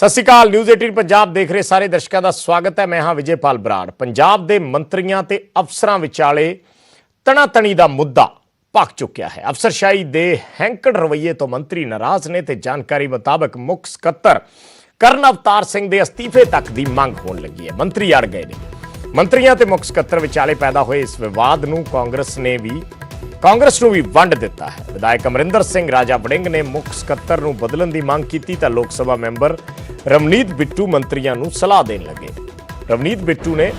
सत श्री अकाल। न्यूज़ 18 पंजाब देख रहे सारे दर्शकों का स्वागत है। मैं हाँ विजयपाल बराड़। पंजाब के मंत्रियों ते अफसरां विचाले तनातनी का मुद्दा भख चुकिया है। अफसरशाही के हैंकड़ रवैये तो मंत्री नाराज ने ते जानकारी मुताबिक मुख सकत्तर करण अवतार सिंह के अस्तीफे तक की मंग होने लगी है। मंत्री अड़ गए ने। मंत्रियों ते मुख सकत्तर विचाले पैदा हुए इस विवाद नूं कांग्रेस नूं भी वंड दिता है। विधायक अमरिंदर सिंह राजा वड़िंग ने मुख सकत्तर नूं बदलण की मांग की तो लोक सभा मैंबर रवनीत बिट्टू मंत्रियों नूं सलाह देण लगे। रवनीत बिट्टू ने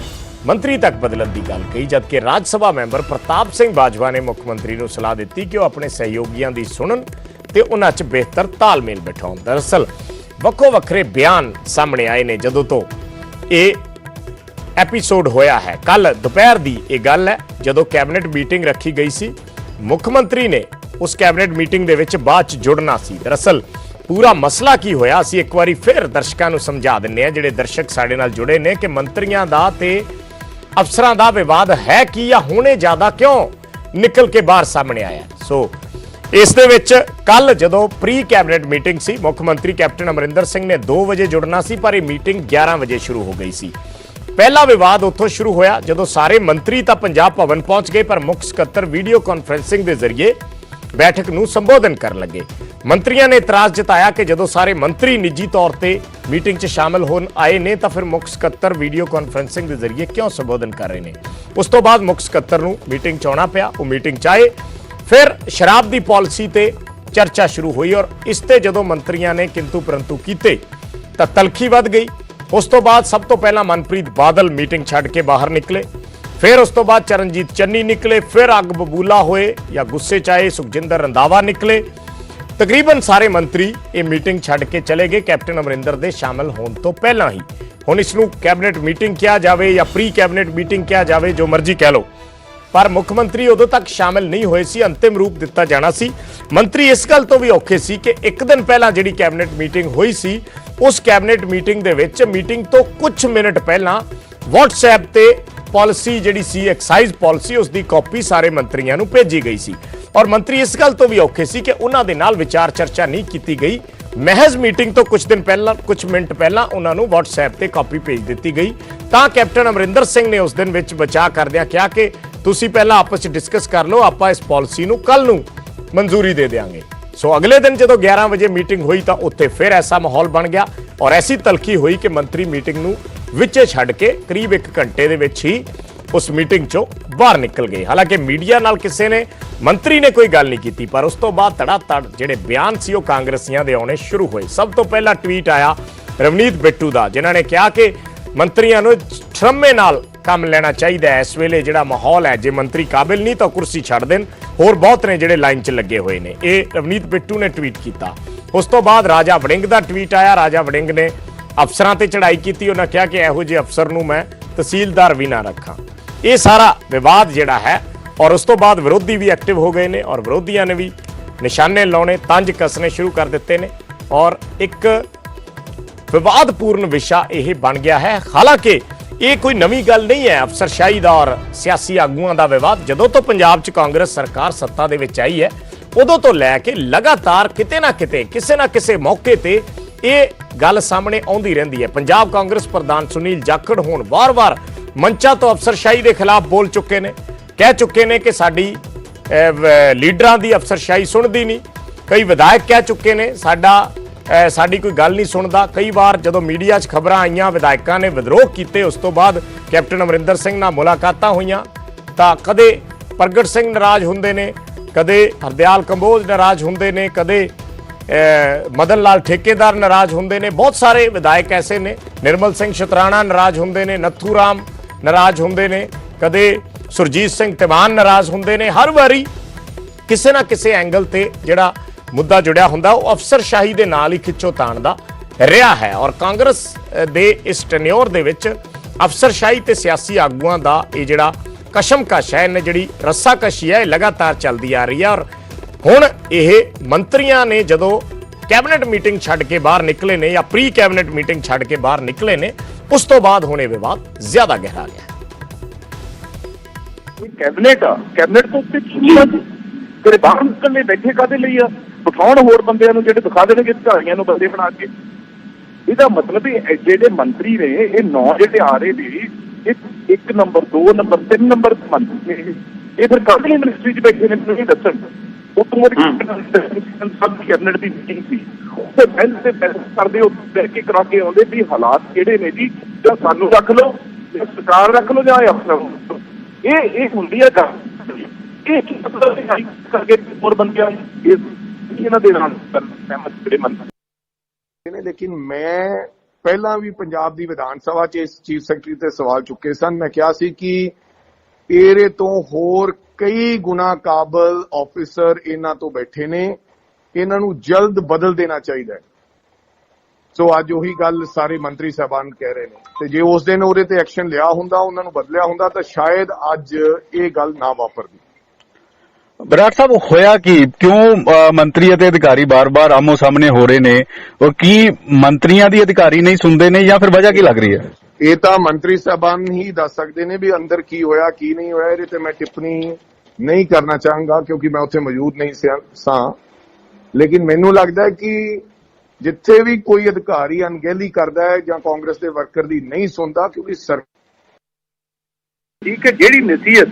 मंत्री तक बदलण की गल कही, जबकि राज सभा मैंबर प्रताप सिंह बाजवा ने मुख्यमंत्री नूं सलाह दी कि वह अपने सहयोगियों की सुणन ते उन्हां च बेहतर तालमेल बिठाउण। दरअसल वक्खो वखरे बयान सामने आए ने जदों तो ये एपीसोड होया है। कल दोपहर की यह गल है जदों कैबिनेट मीटिंग रखी गई सी। मुख्यमंत्री ने उस कैबिनेट मीटिंग दे विच बाद च जुड़ना सी। दरअसल पूरा मसला की होया असीं एक बारी फिर दर्शकों को समझा दिंदे हां जिहड़े दर्शक साडे नाल जुड़े ने कि मंत्रियों दा ते अफसरां दा विवाद है कि या हुणे ज्यादा क्यों निकल के बाहर सामने आया। सो इस दे विच कल जदों प्री कैबिनेट मीटिंग सी, मुख्यमंत्री कैप्टन अमरिंदर सिंह ने 2 बजे जुड़ना सी पर यह मीटिंग 11 बजे शुरू हो गई सी। पहला विवाद उत्थों शुरू होया जदों सारे मंत्री तां पंजाब भवन पहुंच गए पर मुख सकत्तर वीडियो कॉन्फ्रेंसिंग के जरिए बैठक नूं संबोधन कर लगे। मंत्रियों ने इतराज जताया कि जदों सारे मंत्री निजी तौर पर मीटिंग च शामिल होन आए ने तां फिर मुख सकत्तर वीडियो कॉन्फ्रेंसिंग के जरिए क्यों संबोधन कर रहे हैं। उस तो बाद मुख सकत्तर नूं मीटिंग च आउणा पिया। वो मीटिंग च आए, फिर शराब की पॉलिसी ते चर्चा शुरू हुई और इसते जदों मंत्रियों ने किंतु परंतु कीते तां तलखी वध गई। उस तो बाद सब तो पहला मनप्रीत बादल मीटिंग छड़ के बाहर निकले, फिर उस तो बाद चरणजीत चन्नी निकले, फिर अग बबूला होए या गुस्से चाहे सुखजिंदर रंधावा निकले। तकरीबन सारे मंत्री ये मीटिंग छड़ के चले गए कैप्टन अमरिंदर दे शामिल होने तो पहला ही। हुण इसनूं कैबिनेट मीटिंग किया जाए या प्री कैबिनेट मीटिंग किया जाए, जो मर्जी कह लो, पर मुख्यमंत्री उदों तक शामिल नहीं होए सी। अंतिम रूप दिता जाना सी। मंत्री इस गल तो भी औखे सी कि एक दिन पहला जिहड़ी कैबिनेट मीटिंग हुई सी उस कैबिनेट मीटिंग दे विच मीटिंग तो कुछ मिनट पहला व्हाट्सएप ते पॉलिसी जिहड़ी सी एक्साइज पॉलिसी उसकी कॉपी सारे मंत्रियों नूं भेजी गई सी और मंत्री इस गल तो भी औखे सी कि उन्हां दे नाल विचार चर्चा नहीं की गई। महज मीटिंग तो कुछ दिन पहला कुछ मिनट पहला उन्हां नूं व्हाट्सएप ते कॉपी भेज दी गई। तां कैप्टन अमरिंदर सिंह ने उस दिन विच बचा करदिआं कहा कि तुसीं पहला आपस डिस्कस कर लो, आपां इस पॉलिसी नूं कल नूं मंजूरी दे देंगे। सो अगले दिन जदों 11 बजे मीटिंग हुई तो उत्थे फिर ऐसा माहौल बन गया और ऐसी तलखी हुई कि मंत्री मीटिंग नूं विचे छड्ड के करीब 1 घंटे दे विच ही उस मीटिंग चों बाहर निकल गए। हालांकि मीडिया नाल किसी ने मंत्री ने कोई गल नहीं की, पर उस तो बाद धड़ाधड़ जिहड़े बयान सी कांग्रेसियां दे आउणे शुरू हुए। सब तो पहला ट्वीट आया रवनीत बिट्टू दा, जिन्हां ने कहा कि मंत्रियों नूं शर्मे नाल काम लेना चाहिए है। इस वेले जिहड़ा माहौल है, जे मंत्री काबिल नहीं तो कुर्सी छड्ड देण, होर बहुत ने जिहड़े लाइन च लगे हुए ने। ये रवनीत बिट्टू ने ट्वीट किया। उस तो बाद राजा वड़िंग का ट्वीट आया। राजा वड़िंग ने अफसरां ते चढ़ाई की, उन्होंने कहा कि इहो जिहे अफसर नूं मैं तहसीलदार भी ना रखा। ये सारा विवाद जिहड़ा है और उस तो बाद विरोधी भी एक्टिव हो गए ने और विरोधियों ने भी निशाने लाने तंज कसने शुरू कर दिते ने और एक विवादपूर्ण विषय यह बन गया है। हालांकि ये कोई नवी गल नहीं है अफसरशाही का और सियासी आगुआं का विवाद। जदों तो पंजाब च कांग्रेस सरकार सत्ता दे विच आई है उदों तो लैके लगातार किते ना किते किसी ना किसी मौके ते ये गल सामने आउंदी रहिंदी है। पंजाब कांग्रेस प्रधान सुनील जाखड़ हुण वार-वार मंचा तो अफसरशाही के खिलाफ बोल चुके ने, कह चुके ने कि साडी लीडरां दी अफसरशाही सुणदी नहीं। कई विधायक कह चुके ने साडी कोई गल नहीं सुनदा। कई बार जदों मीडिया च खबरां आईयां विधायकों ने विद्रोह किए, उस तो बाद कैप्टन अमरिंदर सिंह नाल मुलाकातां होईयां तां कदे प्रगट सिंह नाराज हुंदे ने, कदे हरदयाल कंबोज नाराज हुंदे ने, कदे मदन लाल ठेकेदार नाराज हुंदे ने। बहुत सारे विधायक ऐसे ने, निर्मल सिंह शतराणा नाराज हुंदे ने, नत्थू राम नाराज हुंदे ने, कदे सुरजीत सिंह तिमान नाराज हुंदे ने। हर वारी किसी ना किसी एंगल ते जिहड़ा मुद्दा जुड़िया हुंदा वो अफसरशाही दे नाल ही खिच्चो ताण दा रहा है और कांग्रेस दे इस टन्योर दे विच अफसरशाही ते सियासी आगुआं दा ये जिहड़ा कशमकश है, इन्हें जिहड़ी रस्साकशी है लगातार चलदी आ रही है। और हुण ये मंत्रियों ने जदों कैबिनेट मीटिंग छड्ड के बाहर निकले ने या प्री कैबिनेट मीटिंग छड्ड के बाहर निकले ने, उस तो बाद हुणे विवाद ज्यादा गहरा गया। कैबिनेट तो उत्ते छुट्टियां तेरे बाहर निकलने बैठे कादे लई आ, बिठाउण होर बंदिਆਂ ਨੂੰ ਜਿਹੜੇ ਦਿਖਾ ਦੇਣਗੇ ਝਾੜੀਆਂ ਨੂੰ ਬੰਦੇ ਬਣਾ ਕੇ। ਇਹਦਾ ਮਤਲਬ ਇਹ ਜਿਹੜੇ ਮੰਤਰੀ ਨੇ, ਇਹ 9 ਜਿਹੜੇ ਆ ਰਹੇ ਨੇ, ਇੱਕ ਨੰਬਰ 2 ਨੰਬਰ 3 ਨੰਬਰ ਮੰਤਰੀ ਨੇ, ਇਹ ਫਿਰ ਕਾਹਦੀ ਮਿਨਿਸਟਰੀ 'ਚ ਬੈਠੇ ਨੇ ਮੈਨੂੰ ਇਹ ਦੱਸਣ। ਉੱਥੋਂ ਸਭ ਕੈਬਨਿਟ ਦੀ ਮੀਟਿੰਗ ਸੀ, ਉੱਥੇ ਬੈਂਚ ਤੇ ਬਹਿਸ ਕਰਦੇ, ਉੱਥੇ ਬਹਿ ਕੇ ਕਰਾ ਕੇ ਆਉਂਦੇ ਵੀ ਹਾਲਾਤ ਕਿਹੜੇ ਨੇ ਜੀ, ਜਾਂ ਸਾਨੂੰ ਰੱਖ ਲਓ ਜਾਂ ਸਰਕਾਰ ਰੱਖ ਲਓ ਜਾਂ ਅਫਸਰ ਨੂੰ। ਇਹ ਹੁੰਦੀ ਹੈ ਗੱਲ। ਇਹ ਕੀ ਮਤਲਬ ਕਰਕੇ ਹੋਰ ਬੰਦਿਆਂ ਇਹਨਾਂ ਦੇ ਨਾਲ ਸਹਿਮਤ ਜਿਹੜੇ ਮੰਤਰੀ ਨੇ। ਲੇਕਿਨ ਮੈਂ ਪਹਿਲਾਂ ਵੀ ਪੰਜਾਬ ਦੀ ਵਿਧਾਨ ਸਭਾ 'ਚ ਇਸ ਚੀਫ ਸੈਕਟਰੀ ਤੇ ਸਵਾਲ ਚੁੱਕੇ ਸਨ। ਮੈਂ ਕਿਹਾ ਸੀ ਕਿ ਇਹਦੇ ਤੋਂ ਹੋਰ ਕਈ ਗੁਣਾ ਕਾਬਲ ਆਫਿਸਰ ਇਹਨਾਂ ਤੋਂ ਬੈਠੇ ਨੇ, ਇਹਨਾਂ ਨੂੰ ਜਲਦ ਬਦਲ ਦੇਣਾ ਚਾਹੀਦਾ ਹੈ। ਸੋ ਅੱਜ ਉਹੀ ਗੱਲ ਸਾਰੇ ਮੰਤਰੀ ਸਾਹਿਬਾਨ ਕਹਿ ਰਹੇ ਨੇ, ਤੇ ਜੇ ਉਸ ਦਿਨ ਉਹਦੇ ਤੇ ਐਕਸ਼ਨ ਲਿਆ ਹੁੰਦਾ, ਉਹਨਾਂ ਨੂੰ ਬਦਲਿਆ ਹੁੰਦਾ, ਤਾਂ ਸ਼ਾਇਦ ਅੱਜ ਇਹ ਗੱਲ ਨਾ ਵਾਪਰਦੀ। ਬਰਾੜ ਸਾਹਿਬ, ਹੋਇਆ ਕੀ? ਕਿਉਂ ਮੰਤਰੀ ਅਤੇ ਅਧਿਕਾਰੀ ਬਾਰ-ਬਾਰ ਆਮੋ ਸਾਹਮਣੇ ਹੋ ਰਹੇ ਨੇ? ਔਰ ਕੀ ਮੰਤਰੀਆਂ ਦੀ ਅਧਿਕਾਰੀ ਨਹੀਂ ਸੁਣਦੇ ਨੇ, ਜਾਂ ਫਿਰ ਵਜ੍ਹਾ ਕੀ ਲੱਗ ਰਹੀ ਹੈ? ਇਹ ਤਾਂ ਮੰਤਰੀ ਸਾਹਿਬਾਨ ਹੀ ਦੱਸ ਸਕਦੇ ਨੇ ਵੀ ਅੰਦਰ ਕੀ ਹੋਇਆ ਕੀ ਨਹੀਂ ਹੋਇਆ। ਇਹਦੇ ਤੇ ਮੈਂ ਟਿੱਪਣੀ ਨਹੀਂ ਕਰਨਾ ਚਾਹਾਂਗਾ ਕਿਉਂਕਿ ਮੈਂ ਉੱਥੇ ਮੌਜੂਦ ਨਹੀਂ ਸਾਂ। ਲੇਕਿਨ ਮੈਨੂੰ ਲੱਗਦਾ ਹੈ ਕਿ ਜਿੱਥੇ ਵੀ ਕੋਈ ਅਧਿਕਾਰੀ ਅਣਗਹਿਲੀ ਕਰਦਾ ਹੈ ਜਾਂ ਕਾਂਗਰਸ ਦੇ ਵਰਕਰ ਦੀ ਨਹੀਂ ਸੁਣਦਾ, ਕਿਉਂਕਿ ਠੀਕ ਹੈ, ਜਿਹੜੀ ਨਸੀਹਤ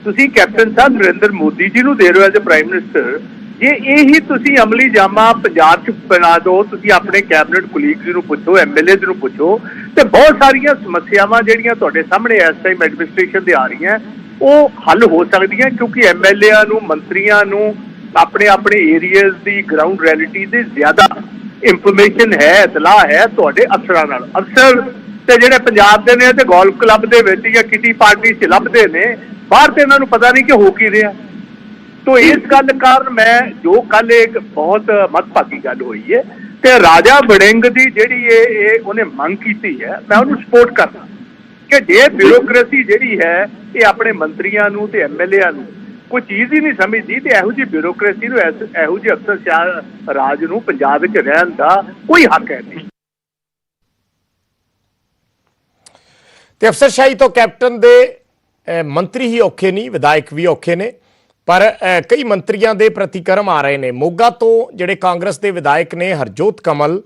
ਤੁਸੀਂ ਕੈਪਟਨ ਸਾਹਿਬ ਨਰਿੰਦਰ ਮੋਦੀ ਜੀ ਨੂੰ ਦੇ ਰਹੇ ਹੋ ਐਜ਼ ਅ ਪ੍ਰਾਈਮ ਮਿਨਿਸਟਰ, ਜੇ ਇਹੀ ਤੁਸੀਂ ਅਮਲੀ ਜਾਮਾ ਪੰਜਾਬ 'ਚ ਬਣਾ ਦਿਓ, ਤੁਸੀਂ ਆਪਣੇ ਕੈਬਨਿਟ ਕੁਲੀਗਸ ਨੂੰ ਪੁੱਛੋ, ਐਮਐਲਏਜ਼ ਨੂੰ ਪੁੱਛੋ, ਤੇ ਬਹੁਤ ਸਾਰੀਆਂ ਸਮੱਸਿਆਵਾਂ ਜਿਹੜੀਆਂ ਤੁਹਾਡੇ ਸਾਹਮਣੇ ਇਸ ਟਾਈਮ ਐਡਮਿਨਿਸਟ੍ਰੇਸ਼ਨ ਦੇ ਆ ਰਹੀਆਂ, ਉਹ ਹੱਲ ਹੋ ਸਕਦੀਆਂ। ਕਿਉਂਕਿ ਐਮਐਲਏਆਂ ਨੂੰ, ਮੰਤਰੀਆਂ ਨੂੰ ਆਪਣੇ ਆਪਣੇ ਏਰੀਆਜ਼ ਦੀ ਗਰਾਊਂਡ ਰਿਐਲਿਟੀ ਦੇ ਜ਼ਿਆਦਾ ਇਨਫੋਰਮੇਸ਼ਨ ਹੈ, ਇਤਲਾਹ ਹੈ ਤੁਹਾਡੇ ਅਫਸਰਾਂ ਨਾਲ। ਅਫਸਰ ਤੇ ਜਿਹੜੇ ਪੰਜਾਬ ਦੇ ਨੇ ਤੇ ਗੋਲਫ ਕਲੱਬ ਦੇ ਵਿੱਚ ਜਾਂ ਕਿਟੀ ਪਾਰਟੀ 'ਚ ਲੱਭਦੇ ਨੇ, ਬਾਹਰ ਤੇ ਇਹਨਾਂ ਨੂੰ ਪਤਾ ਨਹੀਂ ਕਿ ਹੋ ਕੀ ਰਿਹਾ। ਤੋ ਇਸ ਗੱਲ ਕਾਰਨ ਮੈਂ ਜੋ ਕੱਲ ਇੱਕ ਬਹੁਤ ਮੱਦਭਾਗੀ ਗੱਲ ਹੋਈ ਹੈ, ਤੇ ਰਾਜਾ ਵੜਿੰਗ ਦੀ ਜਿਹੜੀ ਇਹ ਉਹਨੇ ਮੰਗ ਕੀਤੀ ਹੈ, ਮੈਂ ਉਹਨੂੰ ਸਪੋਰਟ ਕਰਦਾ ਕਿ ਜੇ ਬਿਊਰੋਕ੍ਰੇਸੀ ਜਿਹੜੀ ਹੈ ਇਹ ਆਪਣੇ ਮੰਤਰੀਆਂ ਨੂੰ ਤੇ ਐਮਐਲਏਆਂ ਨੂੰ ਕੋਈ ਚੀਜ਼ ਹੀ ਨਹੀਂ ਸਮਝਦੀ, ਤੇ ਇਹੋ ਜਿਹੀ ਬਿਊਰੋਕ੍ਰੇਸੀ ਨੂੰ, ਇਹੋ ਜਿਹੇ ਅਫਸਰ ਰਾਜ ਨੂੰ ਪੰਜਾਬ ਵਿੱਚ ਰਹਿਣ ਦਾ ਕੋਈ ਹੱਕ ਹੈ ਨਹੀਂ। ਤੇ ਅਫਸਰਸ਼ਾਹੀ ਤੋਂ ਕੈਪਟਨ ਦੇ ਮੰਤਰੀ ਹੀ ਔਖੇ ਨਹੀਂ, ਵਿਧਾਇਕ ਵੀ ਔਖੇ ਨੇ। ਪਰ ਕਈ ਮੰਤਰੀਆਂ ਦੇ ਪ੍ਰਤੀਕਰਮ ਆ ਰਹੇ ਨੇ। ਮੋਗਾ ਤੋਂ ਜਿਹੜੇ ਕਾਂਗਰਸ ਦੇ ਵਿਧਾਇਕ ਨੇ ਹਰਜੋਤ ਕਮਲ,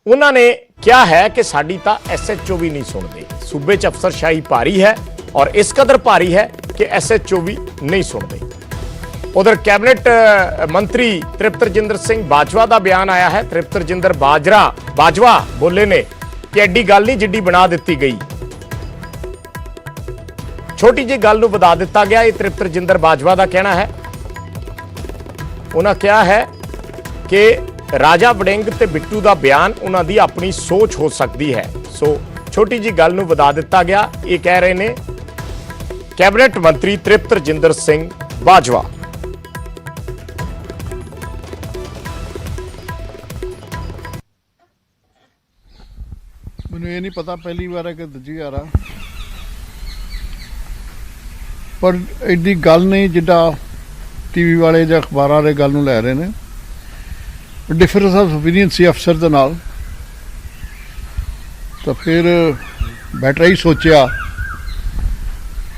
ਉਹਨਾਂ ਨੇ ਕਿਹਾ ਹੈ ਕਿ ਸਾਡੀ ਤਾਂ ਐਸਐਚਓ ਵੀ ਨਹੀਂ ਸੁਣਦੇ। ਸੂਬੇ 'ਚ ਅਫਸਰਸ਼ਾਹੀ ਭਾਰੀ ਹੈ ਔਰ ਇਸ ਕਦਰ ਭਾਰੀ ਹੈ ਕਿ ਐਸਐਚਓ ਵੀ ਨਹੀਂ ਸੁਣਦੇ। ਉਧਰ ਕੈਬਨਿਟ ਮੰਤਰੀ ਤ੍ਰਿਪਤ ਰਜਿੰਦਰ ਸਿੰਘ ਬਾਜਵਾ ਦਾ ਬਿਆਨ ਆਇਆ ਹੈ। ਤ੍ਰਿਪਤ ਰਜਿੰਦਰ ਬਾਜਵਾ ਬੋਲੇ ਨੇ ਕਿ ਐਡੀ ਗੱਲ ਨਹੀਂ ਜਿੱਡੀ ਬਣਾ ਦਿੱਤੀ ਗਈ, ਛੋਟੀ ਜਿਹੀ ਗੱਲ ਨੂੰ ਵਧਾ ਦਿੱਤਾ ਗਿਆ। ਇਹ ਤ੍ਰਿਪਤ ਰਜਿੰਦਰ ਬਾਜਵਾ ਦਾ ਕਹਿਣਾ ਹੈ। ਉਹਨਾਂ ਕਿਹਾ ਹੈ ਕਿ ਰਾਜਾ ਵੜਿੰਗ ਤੇ ਬਿੱਟੂ ਦਾ ਬਿਆਨ ਉਹਨਾਂ ਦੀ ਆਪਣੀ ਸੋਚ ਹੋ ਸਕਦੀ ਹੈ, ਸੋ ਛੋਟੀ ਜਿਹੀ ਗੱਲ ਨੂੰ ਵਧਾ ਦਿੱਤਾ ਗਿਆ। ਇਹ ਕਹਿ ਰਹੇ ਨੇ ਕੈਬਨਿਟ ਮੰਤਰੀ ਤ੍ਰਿਪਤ ਰਜਿੰਦਰ ਸਿੰਘ ਬਾਜਵਾ। ਮੈਨੂੰ ਇਹ ਨਹੀਂ ਪਤਾ ਪਹਿਲੀ ਵਾਰ ਹੈ ਕਿ ਦੂਜੀ ਵਾਰ ਆ, ਪਰ ਐਡੀ ਗੱਲ ਨਹੀਂ ਜਿੱਦਾਂ ਟੀਵੀ ਵਾਲੇ ਜਾਂ ਅਖਬਾਰਾਂ ਵਾਲੇ ਗੱਲ ਨੂੰ ਲੈ ਰਹੇ ਨੇ। ਡਿਫਰੈਂਸ ਆਫ ਓਪੀਨੀਅਨ ਸੀ ਅਫਸਰ ਦੇ ਨਾਲ, ਤਾਂ ਫਿਰ ਬੈਟਰ ਹੀ ਸੋਚਿਆ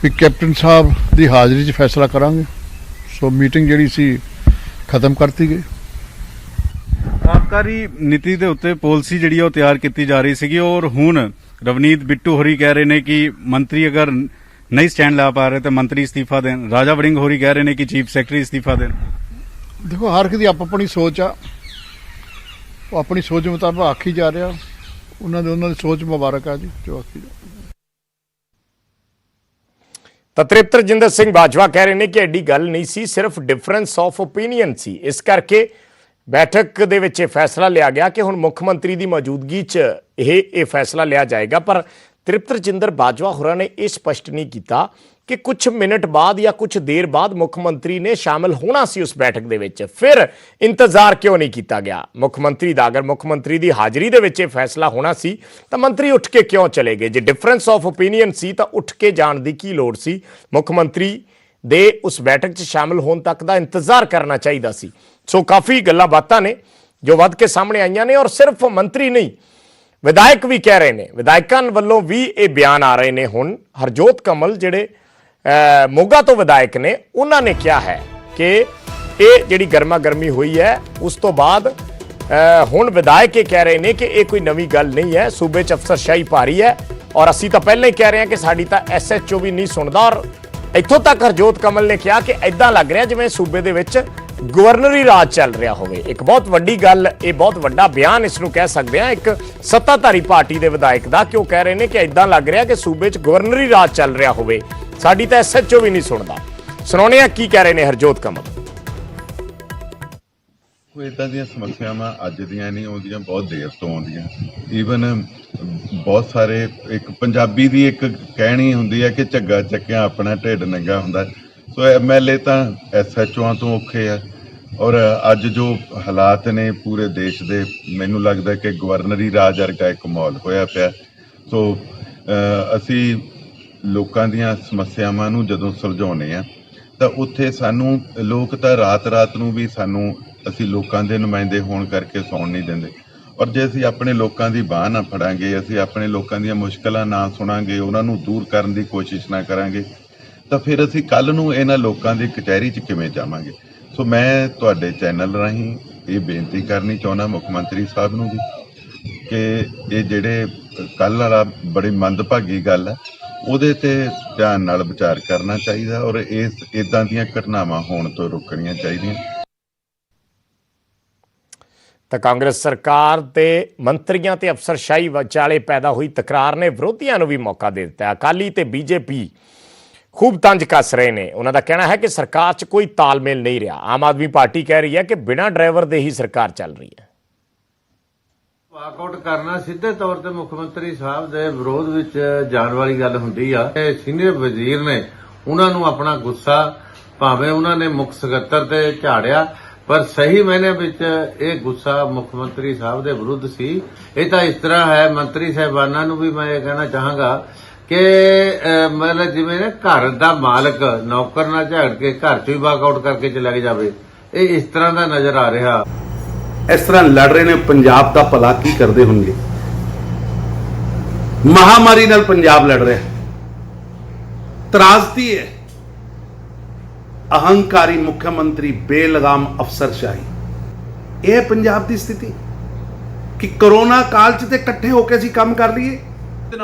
ਵੀ ਕੈਪਟਨ ਸਾਹਿਬ ਦੀ ਹਾਜ਼ਰੀ 'ਚ ਫੈਸਲਾ ਕਰਾਂਗੇ। ਸੋ ਮੀਟਿੰਗ ਜਿਹੜੀ ਸੀ ਖਤਮ ਕਰਤੀ ਗਈ। ਆਬਕਾਰੀ ਨੀਤੀ ਦੇ ਉੱਤੇ ਪਾਲਿਸੀ ਜਿਹੜੀ ਉਹ ਤਿਆਰ ਕੀਤੀ ਜਾ ਰਹੀ ਸੀਗੀ, ਔਰ ਹੁਣ ਰਵਨੀਤ ਬਿੱਟੂ ਹੋਰੀ ਕਹਿ ਰਹੇ ਨੇ ਕਿ ਮੰਤਰੀ ਅਗਰ ਨਹੀਂ ਸਟੈਂਡ ਲਾ ਪਾ ਰਹੇ ਤਾਂ ਮੰਤਰੀ ਅਸਤੀਫਾ ਦੇਣ। ਰਾਜਾ ਵੜਿੰਗ ਹੋਰੀ ਕਹਿ ਰਹੇ ਨੇ ਕਿ ਚੀਫ ਸੈਕਟਰੀ ਅਸਤੀਫਾ ਦੇਣ। ਦੇਖੋ, ਹਰ ਇੱਕ ਦੀ ਆਪਣੀ ਸੋਚ ਆ, ਉਹ ਆਪਣੀ ਸੋਚ ਮੁਤਾਬਕ ਆਖੀ ਜਾ ਰਿਹਾ। ਉਹਨਾਂ ਦੀ ਸੋਚ ਮੁਬਾਰਕ ਆ ਜੀ, ਜੋ ਆਖੀ ਜਾ। ਤਾਂ ਤ੍ਰਿਪਤ ਰਜਿੰਦਰ ਸਿੰਘ ਬਾਜਵਾ ਕਹਿ ਰਹੇ ਨੇ ਕਿ ਐਡੀ ਗੱਲ ਨਹੀਂ ਸੀ, ਸਿਰਫ ਡਿਫਰੈਂਸ ਆਫ ਓਪੀਨੀਅਨ ਸੀ। ਇਸ ਕਰਕੇ ਬੈਠਕ ਦੇ ਵਿੱਚ ਇਹ ਫੈਸਲਾ ਲਿਆ ਗਿਆ ਕਿ ਹੁਣ ਮੁੱਖ ਮੰਤਰੀ ਦੀ ਮੌਜੂਦਗੀ 'ਚ ਇਹ ਫੈਸਲਾ ਲਿਆ ਜਾਏਗਾ। ਪਰ ਤ੍ਰਿਪਤ ਰਜਿੰਦਰ ਬਾਜਵਾ ਹੋਰਾਂ ਨੇ ਇਹ ਸਪਸ਼ਟ ਨਹੀਂ ਕੀਤਾ ਕਿ ਕੁਝ ਮਿੰਟ ਬਾਅਦ ਜਾਂ ਕੁਝ ਦੇਰ ਬਾਅਦ ਮੁੱਖ ਮੰਤਰੀ ਨੇ ਸ਼ਾਮਲ ਹੋਣਾ ਸੀ ਉਸ ਬੈਠਕ ਦੇ ਵਿੱਚ, ਫਿਰ ਇੰਤਜ਼ਾਰ ਕਿਉਂ ਨਹੀਂ ਕੀਤਾ ਗਿਆ ਮੁੱਖ ਮੰਤਰੀ ਦਾ। ਅਗਰ ਮੁੱਖ ਮੰਤਰੀ ਦੀ ਹਾਜ਼ਰੀ ਦੇ ਵਿੱਚ ਇਹ ਫੈਸਲਾ ਹੋਣਾ ਸੀ ਤਾਂ ਮੰਤਰੀ ਉੱਠ ਕੇ ਕਿਉਂ ਚਲੇ ਗਏ? ਜੇ ਡਿਫਰੈਂਸ ਆਫ ਓਪੀਨੀਅਨ ਸੀ ਤਾਂ ਉੱਠ ਕੇ ਜਾਣ ਦੀ ਕੀ ਲੋੜ ਸੀ? ਮੁੱਖ ਮੰਤਰੀ ਦੇ ਉਸ ਬੈਠਕ 'ਚ ਸ਼ਾਮਲ ਹੋਣ ਤੱਕ ਦਾ ਇੰਤਜ਼ਾਰ ਕਰਨਾ ਚਾਹੀਦਾ ਸੀ। ਸੋ ਕਾਫੀ ਗੱਲਾਂ ਬਾਤਾਂ ਨੇ ਜੋ ਵੱਧ ਕੇ ਸਾਹਮਣੇ ਆਈਆਂ ਨੇ, ਔਰ ਸਿਰਫ ਮੰਤਰੀ ਨਹੀਂ, ਵਿਧਾਇਕ ਵੀ ਕਹਿ ਰਹੇ ਨੇ। ਵਿਧਾਇਕਾਂ ਵੱਲੋਂ ਵੀ ਇਹ ਬਿਆਨ ਆ ਰਹੇ ਨੇ। ਹੁਣ ਹਰਜੋਤ ਕਮਲ ਜਿਹੜੇ ਮੋਗਾ ਤੋਂ ਵਿਧਾਇਕ ਨੇ, ਉਹਨਾਂ ਨੇ ਕਿਹਾ ਹੈ ਕਿ ਇਹ ਜਿਹੜੀ ਗਰਮਾ ਗਰਮੀ ਹੋਈ ਹੈ ਉਸ ਤੋਂ ਬਾਅਦ ਹੁਣ ਵਿਧਾਇਕ ਇਹ ਕਹਿ ਰਹੇ ਨੇ ਕਿ ਇਹ ਕੋਈ ਨਵੀਂ ਗੱਲ ਨਹੀਂ ਹੈ, ਸੂਬੇ 'ਚ ਅਫਸਰਸ਼ਾਹੀ ਭਾਰੀ ਹੈ ਔਰ ਅਸੀਂ ਤਾਂ ਪਹਿਲਾਂ ਹੀ ਕਹਿ ਰਹੇ ਹਾਂ ਕਿ ਸਾਡੀ ਤਾਂ ਐਸਐਚਓ ਵੀ ਨਹੀਂ ਸੁਣਦਾ। ਔਰ ਇੱਥੋਂ ਤੱਕ ਹਰਜੋਤ ਕਮਲ ਨੇ ਕਿਹਾ ਕਿ ਐਦਾਂ ਲੱਗ ਰਿਹਾ ਜਿਵੇਂ ਸੂਬੇ ਦੇ ਵਿੱਚ ਗਵਰਨਰੀ ਰਾਜ ਚੱਲ ਰਿਹਾ ਹੋਵੇ। ਇੱਕ ਬਹੁਤ ਵੱਡੀ ਗੱਲ, ਇਹ ਬਹੁਤ ਵੱਡਾ ਬਿਆਨ ਇਸ ਨੂੰ ਕਹਿ ਸਕਦੇ ਹਾਂ ਇੱਕ ਸੱਤਾਧਾਰੀ ਪਾਰਟੀ ਦੇ ਵਿਧਾਇਕ ਦਾ, ਕਿ ਉਹ ਕਹਿ ਰਹੇ ਨੇ ਕਿ ਐਦਾਂ ਲੱਗ ਰਿਹਾ ਕਿ ਸੂਬੇ 'ਚ ਗਵਰਨਰੀ ਰਾਜ ਚੱਲ ਰਿਹਾ ਹੋਵੇ, ਸਾਡੀ ਤਾਂ ਐਸਐਚਓ ਵੀ ਨਹੀਂ ਸੁਣਦਾ। ਸੁਣਾਉਂਦੇ ਹਾਂ ਕੀ ਕਹਿ ਰਹੇ ਨੇ ਹਰਜੋਤ ਕਮਲ। ਕੋਈ ਇਦਾਂ ਦੀਆਂ ਸਮੱਸਿਆਵਾਂ ਅੱਜ ਦੀਆਂ ਨਹੀਂ ਆਉਂਦੀਆਂ, ਬਹੁਤ ਦੇਰ ਤੋਂ ਆਉਂਦੀਆਂ। ਈਵਨ ਬਹੁਤ ਸਾਰੇ, ਇੱਕ ਪੰਜਾਬੀ ਦੀ ਇੱਕ ਕਹਿਣੀ ਹੁੰਦੀ ਹੈ ਕਿ ਝੱਗਾ ਚੱਕਿਆ ਆਪਣਾ ਢਿੱਡ ਨੰਗਾ ਹੁੰਦਾ। ਸੋ ਐਮਐਲਏ ਤਾਂ ਐਸਐਚਓਆਂ ਤੋਂ ਔਖੇ ਆ। ਔਰ ਅੱਜ ਜੋ ਹਾਲਾਤ ਨੇ ਪੂਰੇ ਦੇਸ਼ ਦੇ, ਮੈਨੂੰ ਲੱਗਦਾ ਕਿ ਗਵਰਨਰੀ ਰਾਜ ਵਰਗਾ ਇੱਕ ਮਾਹੌਲ ਹੋਇਆ ਪਿਆ। ਸੋ ਅਸੀਂ ਲੋਕਾਂ ਦੀਆਂ ਸਮੱਸਿਆਵਾਂ ਨੂੰ ਜਦੋਂ ਸੁਲਝਾਉਂਦੇ ਆ ਤਾਂ ਉੱਥੇ ਸਾਨੂੰ ਲੋਕ ਤਾਂ ਰਾਤ ਨੂੰ ਵੀ ਸਾਨੂੰ, ਅਸੀਂ ਲੋਕਾਂ ਦੇ ਨੁਮਾਇੰਦੇ ਹੋਣ ਕਰਕੇ ਸੌਣ ਨਹੀਂ ਦਿੰਦੇ। ਔਰ ਜੇ ਅਸੀਂ ਆਪਣੇ ਲੋਕਾਂ ਦੀ ਬਾਹ ਨਾ ਫੜਾਂਗੇ, ਅਸੀਂ ਆਪਣੇ ਲੋਕਾਂ ਦੀਆਂ ਮੁਸ਼ਕਲਾਂ ਨਾ ਸੁਣਾਂਗੇ, ਉਹਨਾਂ ਨੂੰ ਦੂਰ ਕਰਨ ਦੀ ਕੋਸ਼ਿਸ਼ ਨਾ ਕਰਾਂਗੇ, ਤਾਂ ਫਿਰ ਅਸੀਂ ਕੱਲ੍ਹ ਨੂੰ ਇਹਨਾਂ ਲੋਕਾਂ ਦੀ ਕਚਹਿਰੀ 'ਚ ਕਿਵੇਂ ਜਾਵਾਂਗੇ। ਸੋ ਮੈਂ ਤੁਹਾਡੇ ਚੈਨਲ ਰਾਹੀਂ ਇਹ ਬੇਨਤੀ ਕਰਨੀ ਚਾਹੁੰਦਾ ਮੁੱਖ ਮੰਤਰੀ ਸਾਹਿਬ ਨੂੰ ਵੀ ਕਿ ਇਹ ਜਿਹੜੇ ਕੱਲ੍ਹ ਵਾਲਾ ਬੜੀ ਮੰਦਭਾਗੀ ਗੱਲ ਹੈ, ਉਹਦੇ ਤੇ ਧਿਆਨ ਨਾਲ ਵਿਚਾਰ ਕਰਨਾ ਚਾਹੀਦਾ ਔਰ ਇਦਾਂ ਦੀਆਂ ਘਟਨਾਵਾਂ ਹੋਣ ਤੋਂ ਰੋਕਣੀਆਂ ਚਾਹੀਦੀਆਂ। ਤਾਂ ਕਾਂਗਰਸ ਸਰਕਾਰ ਤੇ ਮੰਤਰੀਆਂ ਤੇ ਅਫਸਰਸ਼ਾਹੀ ਵਿਚਾਲੇ ਪੈਦਾ ਹੋਈ ਤਕਰਾਰ ਨੇ ਵਿਰੋਧੀਆਂ ਨੂੰ ਵੀ ਮੌਕਾ ਦੇ ਦਿੱਤਾ। ਅਕਾਲੀ ਤੇ ਬੀਜੇਪੀ ਖੂਬ ਤੰਜ ਕੱਸ ਰਹੇ ਨੇ। ਉਹਨਾਂ ਦਾ ਕਹਿਣਾ ਹੈ ਕਿ ਸਰਕਾਰ 'ਚ ਕੋਈ ਤਾਲਮੇਲ ਨਹੀਂ ਰਿਹਾ। ਆਮ ਆਦਮੀ ਪਾਰਟੀ ਕਹਿ ਰਹੀ ਹੈ ਕਿ ਬਿਨਾਂ ਡਰਾਈਵਰ ਦੇ ਹੀ ਸਰਕਾਰ ਚੱਲ ਰਹੀ ਹੈ। ਵਾਕਆਊਟ ਕਰਨਾ ਸਿੱਧੇ ਤੌਰ ਤੇ ਮੁੱਖ ਮੰਤਰੀ ਸਾਹਿਬ ਦੇ ਵਿਰੋਧ ਵਿੱਚ ਜਾਣ ਵਾਲੀ ਗੱਲ ਹੁੰਦੀ ਆ। ਸੀਨੀਅਰ ਵਜ਼ੀਰ ਨੇ ਉਹਨਾਂ ਨੂੰ ਆਪਣਾ ਗੁੱਸਾ, ਭਾਵੇਂ ਉਹਨਾਂ ਨੇ ਮੁੱਖ ਸਕੱਤਰ ਤੇ ਝਾੜਿਆ, ਪਰ ਸਹੀ ਮਾਇਨੇ ਵਿੱਚ ਇਹ ਗੁੱਸਾ ਮੁੱਖ ਮੰਤਰੀ ਸਾਹਿਬ ਦੇ ਵਿਰੁੱਧ ਸੀ। ਇਹ ਤਾਂ ਇਸ ਤਰ੍ਹਾਂ ਹੈ, ਮੰਤਰੀ ਸਾਹਿਬਾਨਾਂ ਨੂੰ ਵੀ ਮੈਂ ਇਹ ਕਹਿਣਾ ਚਾਹਾਂਗਾ ਕਿ ਮਤਲਬ ਜਿਵੇਂ ਨਾ ਘਰ ਦਾ ਮਾਲਕ ਨੌਕਰ ਨਾਲ ਝਗੜ ਕੇ ਘਰ 'ਚ ਹੀ ਵਾਕਆਊਟ ਕਰਕੇ ਚਲਾ ਜਾਵੇ, ਇਹ ਇਸ ਤਰ੍ਹਾਂ ਦਾ ਨਜ਼ਰ ਆ ਰਿਹਾ। ਇਸ ਤਰ੍ਹਾਂ ਲੜ ਰਹੇ ਨੇ, ਪੰਜਾਬ ਦਾ ਭਲਾ ਕੀ ਕਰਦੇ ਹੋਣਗੇ। ਮਹਾਮਾਰੀ ਨਾਲ ਪੰਜਾਬ ਲੜ ਰਿਹਾ, ਤਰਾਸਦੀ ਹੈ, ਅਹੰਕਾਰੀ ਮੁੱਖ ਮੰਤਰੀ, ਬੇਲਗਾਮ ਅਫਸਰਸ਼ਾਹੀ। ਇਹ ਪੰਜਾਬ ਦੀ ਸਥਿਤੀ ਕਿ ਕਰੋਨਾ ਕਾਲ 'ਚ ਤੇ ਇਕੱਠੇ ਹੋ ਕੇ ਅਸੀਂ ਕੰਮ ਕਰ ਲਈਏ।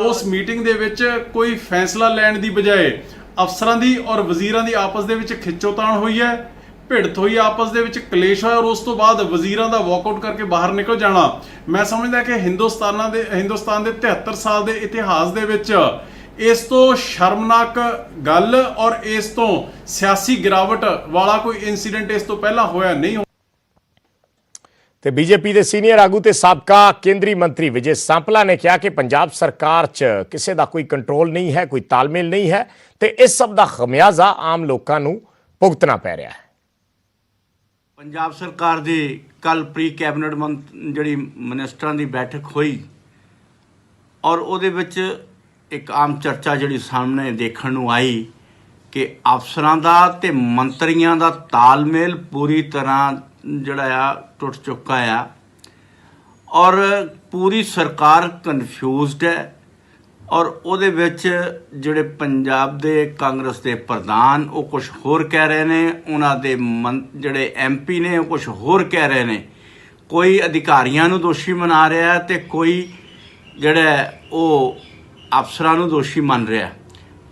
ਉਸ ਮੀਟਿੰਗ ਦੇ ਵਿੱਚ ਕੋਈ ਫੈਸਲਾ ਲੈਣ ਦੀ ਬਜਾਏ ਅਫਸਰਾਂ ਦੀ ਔਰ ਵਜ਼ੀਰਾਂ ਦੀ ਆਪਸ ਦੇ ਵਿੱਚ ਖਿੱਚੋਤਾਣ ਹੋਈ ਹੈ, ਭਿੜਤ ਹੋਈ, ਆਪਸ ਦੇ ਵਿੱਚ ਕਲੇਸ਼ ਹੋਇਆ ਔਰ ਉਸ ਤੋਂ ਬਾਅਦ ਵਜ਼ੀਰਾਂ ਦਾ ਵਾਕਆਊਟ ਕਰਕੇ ਬਾਹਰ ਨਿਕਲ ਜਾਣਾ। ਮੈਂ ਸਮਝਦਾ ਕਿ ਹਿੰਦੁਸਤਾਨ ਦੇ 73 ਸਾਲ ਦੇ ਇਤਿਹਾਸ ਦੇ ਵਿੱਚ ਇਸ ਤੋਂ ਸ਼ਰਮਨਾਕ ਗੱਲ ਔਰ ਇਸ ਤੋਂ ਸਿਆਸੀ ਗਿਰਾਵਟ ਵਾਲਾ ਕੋਈ ਇਨਸੀਡੈਂਟ ਇਸ ਤੋਂ ਪਹਿਲਾਂ ਹੋਇਆ ਨਹੀਂ। ਤੇ ਬੀਜੇਪੀ ਦੇ ਸੀਨੀਅਰ ਆਗੂ ਤੇ ਸਾਬਕਾ ਕੇਂਦਰੀ ਮੰਤਰੀ ਵਿਜੇ ਸਾਂਪਲਾ ਨੇ ਕਿਹਾ ਕਿ ਪੰਜਾਬ ਸਰਕਾਰ 'ਚ ਕਿਸੇ ਦਾ ਕੋਈ ਕੰਟਰੋਲ ਨਹੀਂ ਹੈ, ਕੋਈ ਤਾਲਮੇਲ ਨਹੀਂ ਹੈ ਤੇ ਇਸ ਸਭ ਦਾ ਖਮਿਆਜ਼ਾ ਆਮ ਲੋਕਾਂ ਨੂੰ ਭੁਗਤਣਾ ਪੈ ਰਿਹਾ ਹੈ। ਪੰਜਾਬ ਸਰਕਾਰ ਦੀ ਕੱਲ ਪ੍ਰੀ ਕੈਬਨਿਟ ਜਿਹੜੀ ਮਿਨਿਸਟਰਾਂ ਦੀ ਬੈਠਕ ਹੋਈ ਔਰ ਉਹਦੇ ਵਿੱਚ ਇੱਕ ਆਮ ਚਰਚਾ ਜਿਹੜੀ ਸਾਹਮਣੇ ਦੇਖਣ ਨੂੰ ਆਈ ਕਿ ਅਫਸਰਾਂ ਦਾ ਤੇ ਮੰਤਰੀਆਂ ਦਾ ਤਾਲਮੇਲ ਪੂਰੀ ਤਰ੍ਹਾਂ ਜਿਹੜਾ ਆ ਟੁੱਟ ਚੁੱਕਾ ਆ ਔਰ ਪੂਰੀ ਸਰਕਾਰ ਕਨਫਿਊਜ਼ਡ ਹੈ। ਔਰ ਉਹਦੇ ਵਿੱਚ ਜਿਹੜੇ ਪੰਜਾਬ ਦੇ ਕਾਂਗਰਸ ਦੇ ਪ੍ਰਧਾਨ ਉਹ ਕੁਝ ਹੋਰ ਕਹਿ ਰਹੇ ਨੇ, ਉਹਨਾਂ ਦੇ ਜਿਹੜੇ ਐਮਪੀ ਨੇ ਉਹ ਕੁਝ ਹੋਰ ਕਹਿ ਰਹੇ ਨੇ। ਕੋਈ ਅਧਿਕਾਰੀਆਂ ਨੂੰ ਦੋਸ਼ੀ ਮਨਾ ਰਿਹਾ ਤੇ ਕੋਈ ਜਿਹੜਾ ਉਹ ਅਫਸਰਾਂ ਨੂੰ ਦੋਸ਼ੀ ਮੰਨ ਰਿਹਾ।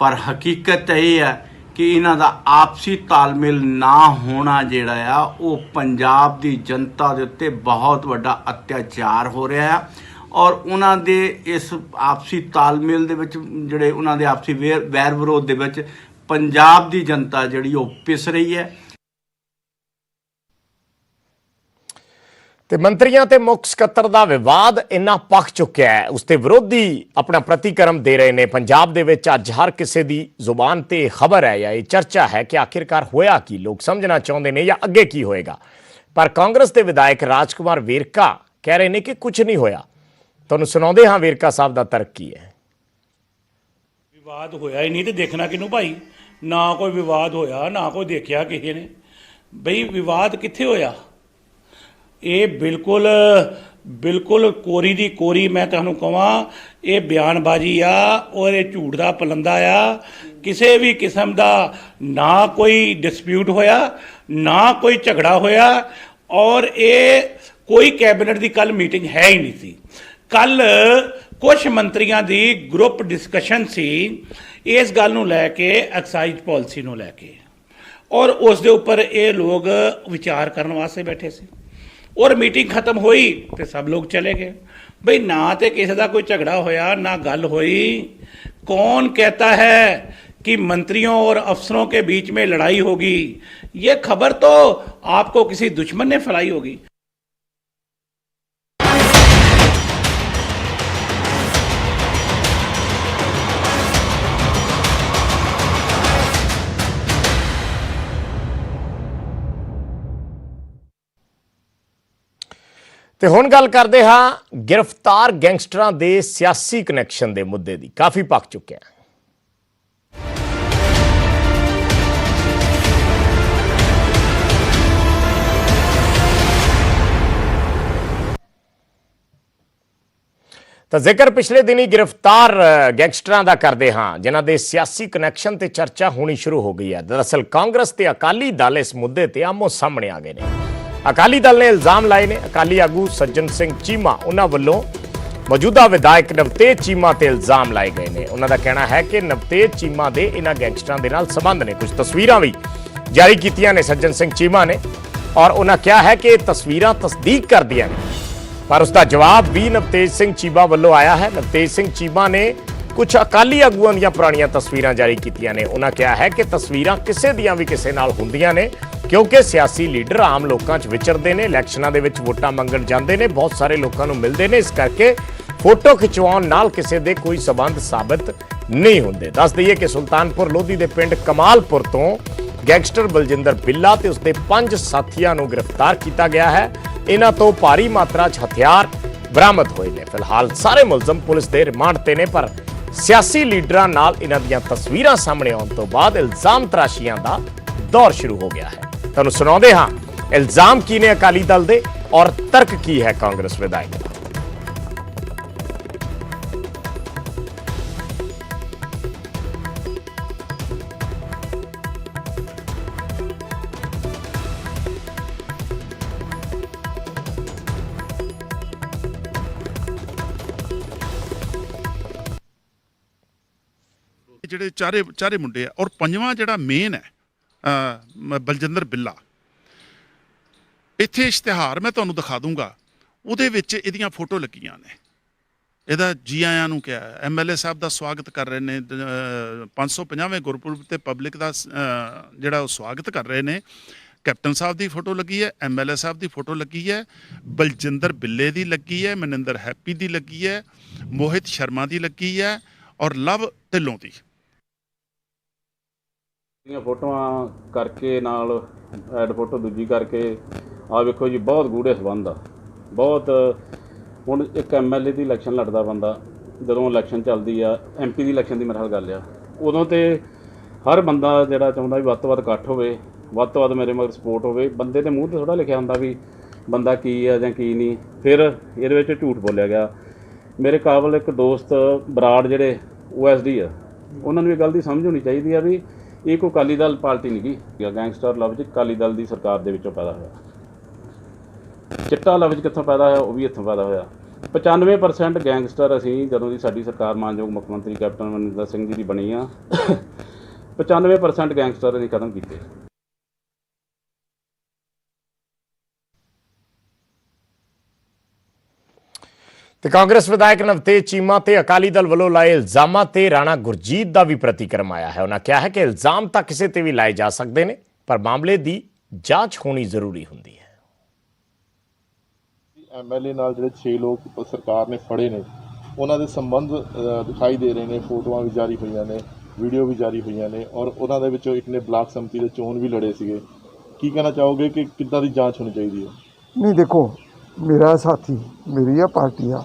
ਪਰ ਹਕੀਕਤ ਇਹ ਹੈ ਕਿ ਇਹਨਾਂ ਦਾ ਆਪਸੀ ਤਾਲਮੇਲ ਨਾ ਹੋਣਾ ਜਿਹੜਾ ਆ ਉਹ ਪੰਜਾਬ ਦੀ ਜਨਤਾ ਦੇ ਉੱਤੇ ਬਹੁਤ ਵੱਡਾ ਅਤਿਆਚਾਰ ਹੋ ਰਿਹਾ ਆ ਔਰ ਉਹਨਾਂ ਦੇ ਇਸ ਆਪਸੀ ਤਾਲਮੇਲ ਦੇ ਵਿੱਚ ਜਿਹੜੇ ਉਹਨਾਂ ਦੇ ਆਪਸੀ ਵੈਰ ਵਿਰੋਧ ਦੇ ਵਿੱਚ ਪੰਜਾਬ ਦੀ ਜਨਤਾ ਜਿਹੜੀ ਉਹ ਪਿਸ ਰਹੀ ਹੈ। ਤੇ ਮੰਤਰੀਆਂ ਤੇ ਮੁੱਖ ਸਕੱਤਰ ਦਾ ਵਿਵਾਦ ਇੰਨਾ ਪੱਕ ਚੁੱਕਿਆ ਹੈ, ਉਸ ਤੇ ਵਿਰੋਧੀ ਆਪਣਾ ਪ੍ਰਤੀਕਰਮ ਦੇ ਰਹੇ ਨੇ। ਪੰਜਾਬ ਦੇ ਵਿੱਚ ਅੱਜ ਹਰ ਕਿਸੇ ਦੀ ਜ਼ੁਬਾਨ ਤੇ ਖਬਰ ਹੈ ਜਾਂ ਇਹ ਚਰਚਾ ਹੈ ਕਿ ਆਖਿਰਕਾਰ ਹੋਇਆ ਕੀ, ਲੋਕ ਸਮਝਣਾ ਚਾਹੁੰਦੇ ਨੇ ਜਾਂ ਅੱਗੇ ਕੀ ਹੋਏਗਾ। ਪਰ ਕਾਂਗਰਸ ਦੇ ਵਿਧਾਇਕ ਰਾਜਕੁਮਾਰ ਵੇਰਕਾ ਕਹਿ ਰਹੇ ਨੇ ਕਿ ਕੁਝ ਨਹੀਂ ਹੋਇਆ। ਤੁਹਾਨੂੰ ਸੁਣਾਉਂਦੇ ਹਾਂ ਵੇਰਕਾ ਸਾਹਿਬ ਦਾ ਤਰਕ ਕੀ ਹੈ। ਵਿਵਾਦ ਹੋਇਆ ਹੀ ਨਹੀਂ ਤੇ ਦੇਖਣਾ ਕਿਹਨੂੰ ਭਾਈ? ਨਾ ਕੋਈ ਵਿਵਾਦ ਹੋਇਆ, ਨਾ ਕੋਈ ਦੇਖਿਆ ਕਿਸੇ ਨੇ। ਬਈ ਵਿਵਾਦ ਕਿੱਥੇ ਹੋਇਆ? ਇਹ ਬਿਲਕੁਲ ਕੋਰੀ ਦੀ ਕੋਰੀ ਮੈਂ ਤੁਹਾਨੂੰ ਕਹਾਂ, ਇਹ ਬਿਆਨਬਾਜ਼ੀ ਆ ਔਰ ਇਹ ਝੂਠ ਦਾ ਪਲੰਦਾ ਆ। ਕਿਸੇ ਵੀ ਕਿਸਮ ਦਾ ਨਾ ਕੋਈ ਡਿਸਪਿਊਟ ਹੋਇਆ, ਨਾ ਕੋਈ ਝਗੜਾ ਹੋਇਆ ਔਰ ਇਹ ਕੋਈ ਕੈਬਨਿਟ ਦੀ ਕੱਲ ਮੀਟਿੰਗ ਹੈ ਹੀ ਨਹੀਂ ਸੀ। ਕੱਲ ਕੁਝ ਮੰਤਰੀਆਂ ਦੀ ਗਰੁੱਪ ਡਿਸਕਸ਼ਨ ਸੀ ਇਸ ਗੱਲ ਨੂੰ ਲੈ ਕੇ, ਐਕਸਾਈਜ਼ ਪਾਲਿਸੀ ਨੂੰ ਲੈ ਕੇ, ਔਰ ਉਸ ਦੇ ਉੱਪਰ ਇਹ ਲੋਕ ਵਿਚਾਰ ਕਰਨ ਵਾਸਤੇ ਬੈਠੇ ਸੀ। ਔਰ ਮੀਟਿੰਗ ਖਤਮ ਹੋਈ ਤੇ ਸਭ ਲੋग ਚਲੇ ਗਏ। भाई ना तो किसी का कोई झगड़ा होया ना गल हुई। कौन कहता है कि मंत्रियों और अफसरों के बीच में लड़ाई होगी? ये खबर तो आपको किसी दुश्मन ने फैलाई होगी। ਤੇ ਹੁਣ ਗੱਲ ਕਰਦੇ ਹਾਂ ਗ੍ਰਿਫਤਾਰ ਗੈਂਗਸਟਰਾਂ ਦੇ ਸਿਆਸੀ ਕਨੈਕਸ਼ਨ ਦੇ ਮੁੱਦੇ ਦੀ। ਕਾਫੀ ਪੱਕ ਚੁੱਕਿਆ ਹੈ। ਤਾਂ ਜ਼ਿਕਰ ਪਿਛਲੇ ਦਿਨੀ ਗ੍ਰਿਫਤਾਰ ਗੈਂਗਸਟਰਾਂ ਦਾ ਕਰਦੇ ਹਾਂ ਜਿਨ੍ਹਾਂ ਦੇ ਸਿਆਸੀ ਕਨੈਕਸ਼ਨ ਤੇ ਚਰਚਾ ਹੋਣੀ ਸ਼ੁਰੂ ਹੋ ਗਈ ਹੈ। ਦਰਅਸਲ ਕਾਂਗਰਸ ਤੇ ਅਕਾਲੀ ਦਲ ਇਸ ਮੁੱਦੇ ਤੇ ਆਮੋ ਸਾਹਮਣੇ ਆ ਗਏ ਨੇ। ਅਕਾਲੀ ਦਲ ਨੇ ਇਲਜ਼ਾਮ ਲਾਏ ਨੇ, ਅਕਾਲੀ ਆਗੂ ਸੱਜਣ ਸਿੰਘ ਚੀਮਾ ਉਹਨਾਂ ਵੱਲੋਂ ਮੌਜੂਦਾ ਵਿਧਾਇਕ ਨਵਤੇਜ ਚੀਮਾ ਤੇ ਇਲਜ਼ਾਮ ਲਾਏ ਗਏ ਨੇ। ਉਹਨਾਂ ਦਾ ਕਹਿਣਾ ਹੈ ਕਿ ਨਵਤੇਜ ਚੀਮਾ ਦੇ ਇਹਨਾਂ ਗੈਂਗਸਟਰਾਂ ਦੇ ਨਾਲ ਸੰਬੰਧ ਨੇ। ਕੁਝ ਤਸਵੀਰਾਂ ਵੀ ਜਾਰੀ ਕੀਤੀਆਂ ਨੇ ਸੱਜਣ ਸਿੰਘ ਚੀਮਾ ਨੇ ਔਰ ਉਹਨਾਂ ਕਿਹਾ ਹੈ ਕਿ ਇਹ ਤਸਵੀਰਾਂ ਤਸਦੀਕ ਕਰਦੀਆਂ ਨੇ, ਪਰ ਉਸ ਦਾ ਜਵਾਬ ਵੀ ਨਵਤੇਜ ਸਿੰਘ ਚੀਮਾ ਵੱਲੋਂ ਆਇਆ ਹੈ। ਨਵਤੇਜ ਸਿੰਘ ਚੀਮਾ ਨੇ ਕੁਝ ਅਕਾਲੀ ਆਗੂਆਂ ਦੀਆਂ ਪੁਰਾਣੀਆਂ ਤਸਵੀਰਾਂ ਜਾਰੀ ਕੀਤੀਆਂ ਨੇ। ਉਹਨਾਂ ਕਿਹਾ ਹੈ ਕਿ ਤਸਵੀਰਾਂ ਕਿਸੇ ਦੀਆਂ ਵੀ ਕਿਸੇ ਨਾਲ ਹੁੰਦੀਆਂ ਨੇ ਕਿਉਂਕਿ ਸਿਆਸੀ ਲੀਡਰ ਆਮ ਲੋਕਾਂ 'ਚ ਵਿਚਰਦੇ ਨੇ, ਇਲੈਕਸ਼ਨਾਂ ਦੇ ਵਿੱਚ ਵੋਟਾਂ ਮੰਗਣ ਜਾਂਦੇ ਨੇ, ਬਹੁਤ ਸਾਰੇ ਲੋਕਾਂ ਨੂੰ ਮਿਲਦੇ ਨੇ, ਇਸ ਕਰਕੇ ਫੋਟੋ ਖਿਚਵਾਉਣ ਨਾਲ ਕਿਸੇ ਦੇ ਕੋਈ ਸਬੰਧ ਸਾਬਤ ਨਹੀਂ ਹੁੰਦੇ। ਦੱਸ ਦਈਏ ਕਿ ਸੁਲਤਾਨਪੁਰ ਲੋਧੀ ਦੇ ਪਿੰਡ ਕਮਾਲਪੁਰ ਤੋਂ ਗੈਂਗਸਟਰ ਬਲਜਿੰਦਰ ਬਿੱਲਾ ਤੇ ਉਸਦੇ 5 ਸਾਥੀਆਂ ਨੂੰ ਗ੍ਰਿਫਤਾਰ ਕੀਤਾ ਗਿਆ ਹੈ। ਇਹਨਾਂ ਤੋਂ ਭਾਰੀ ਮਾਤਰਾ 'ਚ ਹਥਿਆਰ ਬਰਾਮਦ ਹੋਏ ਨੇ। ਫਿਲਹਾਲ ਸਾਰੇ ਮੁਲਜ਼ਮ ਪੁਲਿਸ ਦੇ ਰਿਮਾਂਡ ਤੇ ਨੇ, ਪਰ ਸਿਆਸੀ ਲੀਡਰਾਂ ਨਾਲ ਇਹਨਾਂ ਦੀਆਂ ਤਸਵੀਰਾਂ ਸਾਹਮਣੇ ਆਉਣ ਤੋਂ ਬਾਅਦ ਇਲਜ਼ਾਮ ਤਰਾਸ਼ੀਆਂ ਦਾ ਦੌਰ ਸ਼ੁਰੂ ਹੋ ਗਿਆ ਹੈ। ਤੁਹਾਨੂੰ ਸੁਣਾਉਂਦੇ ਹਾਂ ਇਲਜ਼ਾਮ ਕੀ ਨੇ ਅਕਾਲੀ ਦਲ ਦੇ ਔਰ ਤਰਕ ਕੀ ਹੈ ਕਾਂਗਰਸ ਵਿਧਾਇਕ ਦਾ। ਜਿਹੜੇ ਚਾਰੇ ਮੁੰਡੇ ਆ ਔਰ ਪੰਜਵਾਂ ਜਿਹੜਾ ਮੇਨ ਹੈ ਬਲਜਿੰਦਰ ਬਿੱਲਾ। ਇੱਥੇ ਇਸ਼ਤਿਹਾਰ ਮੈਂ ਤੁਹਾਨੂੰ ਦਿਖਾ ਦੂੰਗਾ, ਉਹਦੇ ਵਿੱਚ ਇਹਦੀਆਂ ਫੋਟੋ ਲੱਗੀਆਂ ਨੇ। ਇਹਦਾ ਜੀ ਆਇਆਂ ਨੂੰ ਕਿਹਾ, MLA ਸਾਹਿਬ ਦਾ ਸਵਾਗਤ ਕਰ ਰਹੇ ਨੇ, 550ਵੇਂ ਗੁਰਪੁਰਬ ਤੇ ਪਬਲਿਕ ਦਾ ਜਿਹੜਾ ਉਹ ਸਵਾਗਤ ਕਰ ਰਹੇ ਨੇ। ਕੈਪਟਨ ਸਾਹਿਬ ਦੀ ਫੋਟੋ ਲੱਗੀ ਹੈ, MLA ਸਾਹਿਬ ਦੀ ਫੋਟੋ ਲੱਗੀ ਹੈ, ਬਲਜਿੰਦਰ ਬਿੱਲੇ ਦੀ ਲੱਗੀ ਹੈ, ਮਨਿੰਦਰ ਹੈਪੀ ਦੀ ਲੱਗੀ ਹੈ, ਮੋਹਿਤ ਸ਼ਰਮਾ ਦੀ ਲੱਗੀ ਹੈ ਔਰ ਲਵ ਢਿੱਲੋਂ ਦੀ। ਫੋਟੋਆਂ ਕਰਕੇ ਨਾਲ ਐਡ ਫੋਟੋ ਦੂਜੀ ਕਰਕੇ ਆ ਵੇਖੋ ਜੀ, ਬਹੁਤ ਗੂੜੇ ਸੰਬੰਧ ਆ। ਬਹੁਤ ਹੁਣ ਇੱਕ MLA ਦੀ ਇਲੈਕਸ਼ਨ ਲੜਦਾ ਬੰਦਾ, ਜਦੋਂ ਇਲੈਕਸ਼ਨ ਚੱਲਦੀ ਆ, MP ਦੀ ਇਲੈਕਸ਼ਨ ਦੀ ਮੇਰੇ ਨਾਲ ਗੱਲ ਆ, ਉਦੋਂ ਤੇ ਹਰ ਬੰਦਾ ਜਿਹੜਾ ਚਾਹੁੰਦਾ ਵੀ ਵੱਧ ਤੋਂ ਵੱਧ ਇਕੱਠ ਹੋਵੇ, ਵੱਧ ਤੋਂ ਵੱਧ ਮੇਰੇ ਮਗਰ ਸਪੋਰਟ ਹੋਵੇ। ਬੰਦੇ ਦੇ ਮੂੰਹ ਤੇ ਥੋੜ੍ਹਾ ਲਿਖਿਆ ਹੁੰਦਾ ਵੀ ਬੰਦਾ ਕੀ ਆ ਜਾਂ ਕੀ ਨਹੀਂ। ਫਿਰ ਇਹਦੇ ਵਿੱਚ ਝੂਠ ਬੋਲਿਆ ਗਿਆ। ਮੇਰੇ ਕਾਬਲ ਇੱਕ ਦੋਸਤ ਬਰਾੜ ਜਿਹੜੇ OSD ਆ, ਉਹਨਾਂ ਨੂੰ ਇਹ ਗੱਲ ਦੀ ਸਮਝ ਹੋਣੀ ਚਾਹੀਦੀ ਆ ਵੀ ਇਹ ਕੋਈ ਅਕਾਲੀ ਦਲ ਪਾਰਟੀ ਨਹੀਂ ਗੀ। ਗੈਂਗਸਟਰ ਲਫ਼ਜ਼ ਅਕਾਲੀ ਦਲ ਦੀ ਸਰਕਾਰ ਦੇ ਵਿੱਚੋਂ ਪੈਦਾ ਹੋਇਆ। ਚਿੱਟਾ ਲਫ਼ਜ਼ ਕਿੱਥੋਂ ਪੈਦਾ ਹੋਇਆ? ਉਹ ਵੀ ਇੱਥੋਂ ਪੈਦਾ ਹੋਇਆ। 95% ਗੈਂਗਸਟਰ ਅਸੀਂ ਜਦੋਂ ਦੀ ਸਾਡੀ ਸਰਕਾਰ ਮਾਨਯੋਗ ਮੁੱਖ ਮੰਤਰੀ ਕੈਪਟਨ ਅਮਰਿੰਦਰ ਸਿੰਘ ਜੀ ਦੀ ਬਣੀ ਆ, 95% ਗੈਂਗਸਟਰ ਅਸੀਂ ਖਤਮ ਕੀਤੇ। ਤੇ ਕਾਂਗਰਸ ਵਿਧਾਇਕ ਨਵਤੇਜ ਚੀਮਾ ਤੇ ਅਕਾਲੀ ਦਲ ਵੱਲੋਂ ਲਾਏ ਇਲਜ਼ਾਮਾਂ ਤੇ ਰਾਣਾ ਗੁਰਜੀਤ ਦਾ ਵੀ ਪ੍ਰਤੀਕਰਮ ਆਇਆ ਹੈ। ਉਹਨਾਂ ਕਿਹਾ ਹੈ ਕਿ ਇਲਜ਼ਾਮ ਤਾਂ ਕਿਸੇ ਤੇ ਵੀ ਲਾਏ ਜਾ ਸਕਦੇ ਨੇ, ਪਰ ਮਾਮਲੇ ਦੀ ਜਾਂਚ ਹੋਣੀ ਜ਼ਰੂਰੀ ਹੁੰਦੀ ਹੈ। MLA ਨਾਲ ਜਿਹੜੇ 6 ਲੋਕ ਸਰਕਾਰ ਨੇ ਫੜੇ ਨੇ, ਉਹਨਾਂ ਦੇ ਸੰਬੰਧ ਦਿਖਾਈ ਦੇ ਰਹੇ ਨੇ। ਫੋਟੋਆਂ ਵੀ ਜਾਰੀ ਹੋਈਆਂ ਨੇ, ਵੀਡੀਓ ਵੀ ਜਾਰੀ ਹੋਈਆਂ ਨੇ ਔਰ ਉਹਨਾਂ ਦੇ ਵਿੱਚੋਂ ਇੱਕ ਨੇ ਬਲਾਕ ਸੰਮਤੀ ਦੇ ਚੋਣ ਵੀ ਲੜੇ ਸੀਗੇ। ਕੀ ਕਹਿਣਾ ਚਾਹੋਗੇ ਕਿ ਕਿੱਦਾਂ ਦੀ ਜਾਂਚ ਹੋਣੀ ਚਾਹੀਦੀ ਹੈ? ਨਹੀਂ ਦੇਖੋ, ਮੇਰਾ ਸਾਥੀ, ਮੇਰੀ ਆ ਪਾਰਟੀ ਆ,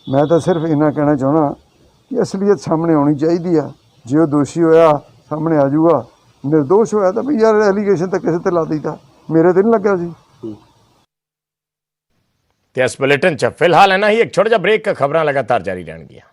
ਮੈਂ ਤਾਂ ਸਿਰਫ ਇੰਨਾ ਕਹਿਣਾ ਚਾਹੁੰਦਾ ਕਿ ਅਸਲੀਅਤ ਸਾਹਮਣੇ ਆਉਣੀ ਚਾਹੀਦੀ ਆ। ਜੇ ਉਹ ਦੋਸ਼ੀ ਹੋਇਆ ਸਾਹਮਣੇ ਆ ਜਾਊਗਾ, ਨਿਰਦੋਸ਼ ਹੋਇਆ ਤਾਂ ਵੀ ਯਾਰ ਐਲੀਗੇਸ਼ਨ ਤਾਂ ਕਿਸੇ ਤੇ ਲਾ ਦਿੱਤਾ, ਮੇਰੇ ਤੇ ਨਹੀਂ ਲੱਗਿਆ ਸੀ। ਤੇ ਇਸ ਬੁਲੇਟਿਨ 'ਚ ਫਿਲਹਾਲ ਇੰਨਾ ਹੀ। ਇੱਕ ਛੋਟਾ ਜਿਹਾ ਬ੍ਰੇਕ, ਖਬਰਾਂ ਲਗਾਤਾਰ ਜਾਰੀ ਰਹਿਣਗੀਆਂ।